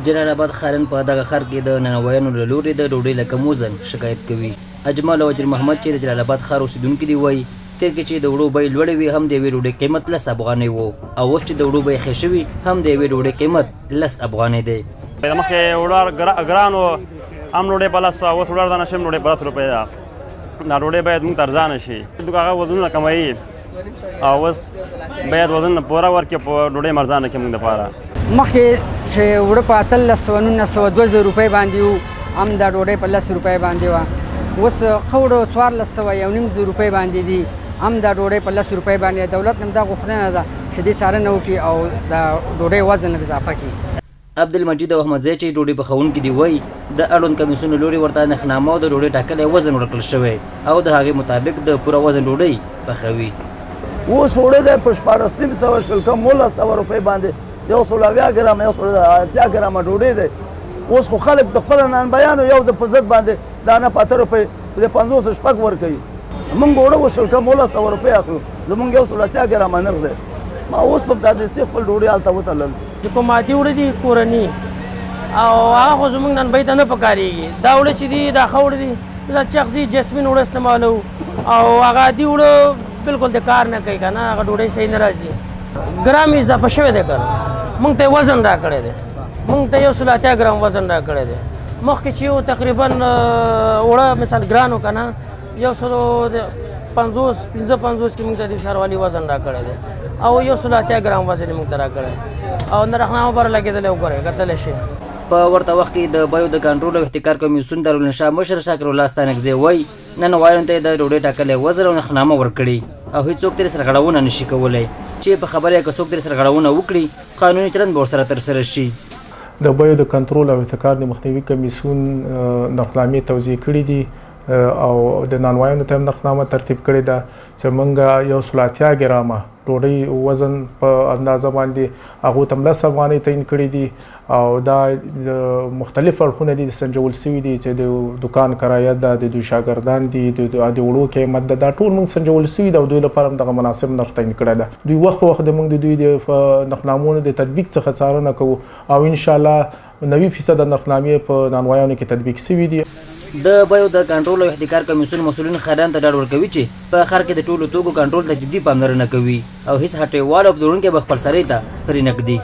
جلالاباد خارن په دغه خر کې د نانوایانو له لوري د ډوډۍ له کم وزن شکایت کوي. اجمل او اجر محمد چې د جلالاباد ښار اوسیدونکي دي وایي تېر کې چې د وړو بیې لوړې وي هم د یوې ډوډۍ قیمت 10 افغانۍ و او اوس چې د وړو بیې ښې شوي هم د یوې ډوډۍ قیمت 10 افغانۍ دی. مخکې وړو ګران و هم ډوډۍ په 10 اوس وړو دانه شم ډوډۍ په 10 روپۍ ده. دا ډوډۍ باید موږ ته ارزانه شي. هغه وزنونه کموي او اوس باید وزن پوره ورکړي په ډوډۍ مرزانه کې موږ دپاره. مخکې چې وړه په 1800 روپۍ باندې وو هم دا ډوډۍ په 10 روپۍ باندې وه. اوس ښه وړو 1400 روپۍ باندې دي هم دا ډوډۍ په 10 روپۍ باندې. دولت هم دا غوښتنه ده چې دې څارنه وکړي او دا ډوډۍ وزن اضافه کړي. عبدالمجید او احمد زی چې ډوډۍ پخوونکي دي وایي د اړوند کمیسیون له لوري ورته نښنامه او د ډوډۍ ټاکلی وزن ورکړل شوی او د هغې مطابق د پوره وزن ډوډۍ پخوي. اوس وړه دی په 1400 روپۍ باندې 170 ګرامه 180 ګرامه ډوډۍ دی. اوس خو خلک د خپل نانبیانو یو د په ضد باندې دانه 7 روپۍ د 50 شپږ ورکوي. موږ وړه و شل کم 1900 روپۍ اخلو زموږ 180 ګرامه نرخ دی. ما اوس په دادستي خپل ډوډۍ هلته وتړل. چې کوماتي وړه دي کورني او هغه خو زموږ نانبۍ ته نه پکارېږي. دا وړه چې دي دا ښه وړه دي دا چغزي جسمین وړه استعمالو او هغه عادي وړه بالکل د کار نه کوي که نه هغه ډوډۍ صحیح نه راځي. ګرام اضافه شوی دی که نه موږ ته وزن را کړی دی. موږ ته 180 ګرام وزن را کړی دی. مخکې چې یو تقریبا وړه مثال ګرانو که نه 150 کې موږ ته د ښاروالي وزن را کړی دی او 180 ګرام وزن موږ ته را کړی او نرخنامه بره لګېدلی وګورئ کتلی شي. په ورته وخت کې د بیو د کنټرول او احتکار کمیسیون دارالانشا مشر شاکر الله ستانکزی وایي نانوایانو ته یې د ډوډۍ ټاکلی وزن او نرخنامه ورکړي او هېڅوک ترې سره غړونه نشي کولی چې په خبره یې که څوک ترې سره غړونه وکړي قانوني چلند به ورسره ترسره شي. د بیو د کنټرول او احتکار د مخنیوي کمیسیون نرخنامې توضیح کړي دي او د نانوایانو ته هم نرخنامه ترتیب کړې ده چې موږ 180 ګرامه ډوډۍ وزن په اندازه باندې هغو ته هم 10 افغانۍ تعین کړي دي او دا مختلف اړخونه دي سنجول سوي دي چې د دکان کرایه ده د دوی شاګردان دي د وړو قیمت ده دا ټول موږ سنجول سوي ده او دوی لپاره هم دغه مناسب نرخ تعین کړی ده. دوی وخت په وخت د موږ د دوی د نرخنامونو د تطبیق څخه څارنه کوو او انشاءالله 90% د نرخنامې په نانوایانو کې تطبیق سوي دي. د بیو د کنټرول او احتکار کمیسیون مسؤلین خیران ته ډاډ ورکوي چې په ښار کې د ټولو توکو کنټرول ته جدي پاملرنه کوي او هیڅ هټیوال او پلورونکی به خپل سرۍ ته پرې نه ږدي.